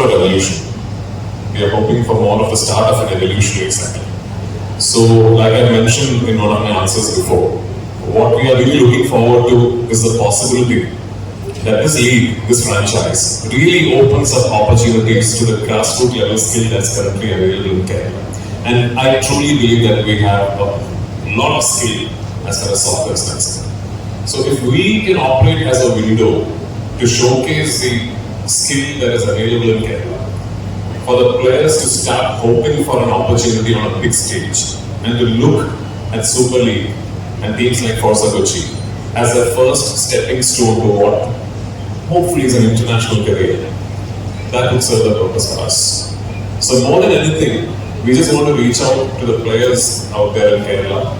for an evolution. We are hoping for more of the start of an evolutionary cycle. So, like I mentioned in one of my answers before, what we are really looking forward to is the possibility that this league, this franchise, really opens up opportunities to the grassroots level skill that's currently available in Kerala. And I truly believe that we have a lot of skill as far as soccer is concerned. So if we can operate as a window to showcase the skill that is available in Kerala, for the players to start hoping for an opportunity on a big stage and to look at Super League and teams like Forza Kochi as their first stepping stone to what hopefully is an international career, that would serve the purpose for us. So more than anything, we just want to reach out to the players out there in Kerala,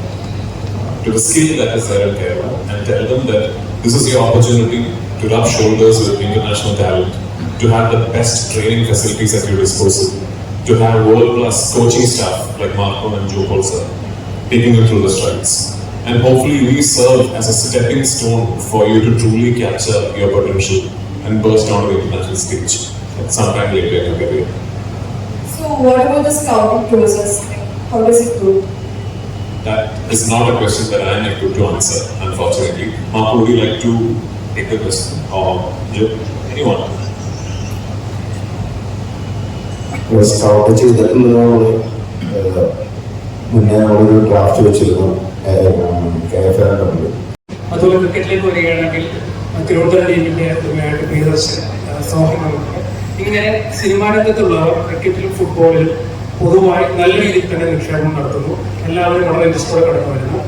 to the skill that is there in Kerala, and tell them that this is your opportunity to rub shoulders with international talent, to have the best training facilities at your disposal, to have world-class coaching staff like Marco and Joe Polsa taking you through the strides. And hopefully we serve as a stepping stone for you to truly capture your potential and burst onto the international stage at some time later in your career. So what about the scouting process? How does it go? That is not a question that I am equipped to answer, unfortunately. Marco, would you like to take the question? Or Joe? Anyone? Scout ചെയ്തിട്ട് മുന്നേ നമ്മളൊരു draft വെച്ചിരുന്നു അതുപോലെ ക്രിക്കറ്റിലേക്ക് വരികയാണെങ്കിൽ തിരുവനന്തപുരം ടീമിന്റെ ഒരുമായിട്ട് പ്രിയദർശൻ സൗഹൃദമുണ്ട്. ഇങ്ങനെ cinema രംഗത്തുള്ളവർ ക്രിക്കറ്റിലും ഫുട്ബോളിലും പൊതുവായി നല്ല രീതിയിൽ തന്നെ നിക്ഷേപം നടത്തുന്നു. എല്ലാവരും വളരെ ഇൻട്രസ്റ്റോടെ കടന്നു വരുന്നു.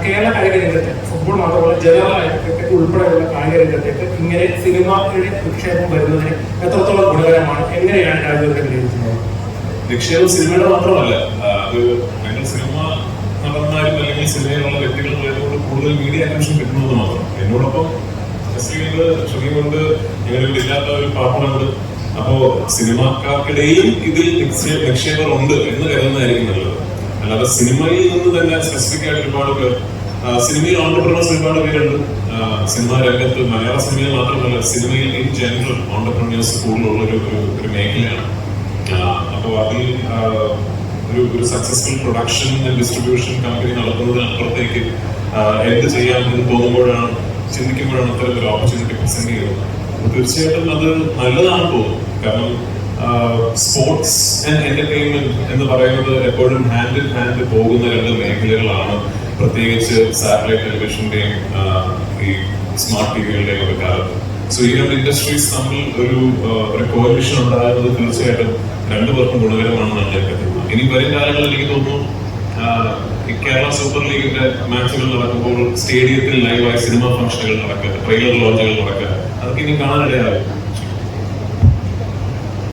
കേരള കായിക രംഗത്തെ ഫുട്ബോൾ മാത്രമല്ല ജനറലായിട്ട് ക്രിക്കറ്റ് ഉൾപ്പെടെയുള്ള കായിക രംഗത്തേക്ക് ഇങ്ങനെ സിനിമയുടെ നിക്ഷേപം വരുന്നതിന് എത്രത്തോളം ഗുണകരമാണ്, എങ്ങനെയാണ് രാജ്യത്തെ വിലയിരുത്തുന്നത്? നിക്ഷേപം സിനിമയുടെ മാത്രമല്ല, അത് ഞങ്ങൾ സിനിമ നടന്നാലും അല്ലെങ്കിൽ സിനിമയിലുള്ള വ്യക്തികൾ വരുന്നതുകൊണ്ട് കൂടുതൽ മീഡിയ അറ്റൻഷൻ കിട്ടുന്നത് മാത്രം. എന്നോടൊപ്പം കൊണ്ട് ഞങ്ങളിവിടെ ഇല്ലാത്ത ഒരു പാർട്ട്ണറുണ്ട്. അപ്പോ സിനിമാക്കാർക്കിടയിൽ ഇതിൽ നിക്ഷേപർ ഉണ്ട് എന്ന് കരുതുന്നതായിരിക്കും നല്ലത്. അല്ലാതെ സിനിമയിൽ നിന്ന് തന്നെ സ്പെസിഫിക് ആയിട്ട് ഒരുപാട് പേർ, സിനിമയിൽ ഓണ്ടർപ്രണേഴ്സ് ഒരുപാട് പേരുണ്ട്. സിനിമാ രംഗത്ത് മലയാള സിനിമയിൽ മാത്രമല്ല, സിനിമയിൽ ഇൻ ജനറൽ ഓണ്ടർപ്രണേഴ്സ് കൂടുതലുള്ള ഒരു മേഖലയാണ്. അപ്പോൾ അതിൽ ഒരു successful production and distribution company നടത്തുന്നതിനപ്പുറത്തേക്ക് എന്ത് ചെയ്യാമെന്ന് തോന്നുമ്പോഴാണ്, ചിന്തിക്കുമ്പോഴാണ് അത്തരത്തിലൊരു ഓപ്പർച്യൂണിറ്റി പ്രസന്റ് ചെയ്യുന്നത്. അപ്പോൾ തീർച്ചയായിട്ടും അത് നല്ലതാണ് തോന്നുന്നു. കാരണം സ്പോർട്സ് ആൻഡ് എന്റർടൈൻമെന്റ് എന്ന് പറയുന്നത് എപ്പോഴും ഹാൻഡ് ഇൻ ഹാൻഡ് പോകുന്ന രണ്ട് മേഖലകളാണ്. പ്രത്യേകിച്ച് സാറ്റലൈറ്റ് ടെലിവിഷന്റെയും ഈ സ്മാർട്ട് ടിവികളുടെയും ഒക്കെ കാലത്ത്. സോ ഈ രണ്ട് ഇൻഡസ്ട്രീസ് തമ്മിൽ ഒരു കോalition ഉണ്ടാകുന്നത് തീർച്ചയായിട്ടും രണ്ടുപേർക്കും ഗുണകരമാണെന്നാണ് ഞാൻ കരുതുന്നത്. ഇനി വരും കാലങ്ങളിൽ എനിക്ക് തോന്നുന്നു കേരള സൂപ്പർ ലീഗിന്റെ മാച്ചുകൾ നടക്കുമ്പോൾ സ്റ്റേഡിയത്തിൽ ലൈവായി സിനിമ ഫംഗ്ഷനുകൾ നടക്കുക, ട്രെയിലർ ലോഞ്ചുകൾ നടക്കുക, അതൊക്കെ ഇനി കാണാനിടയാകും.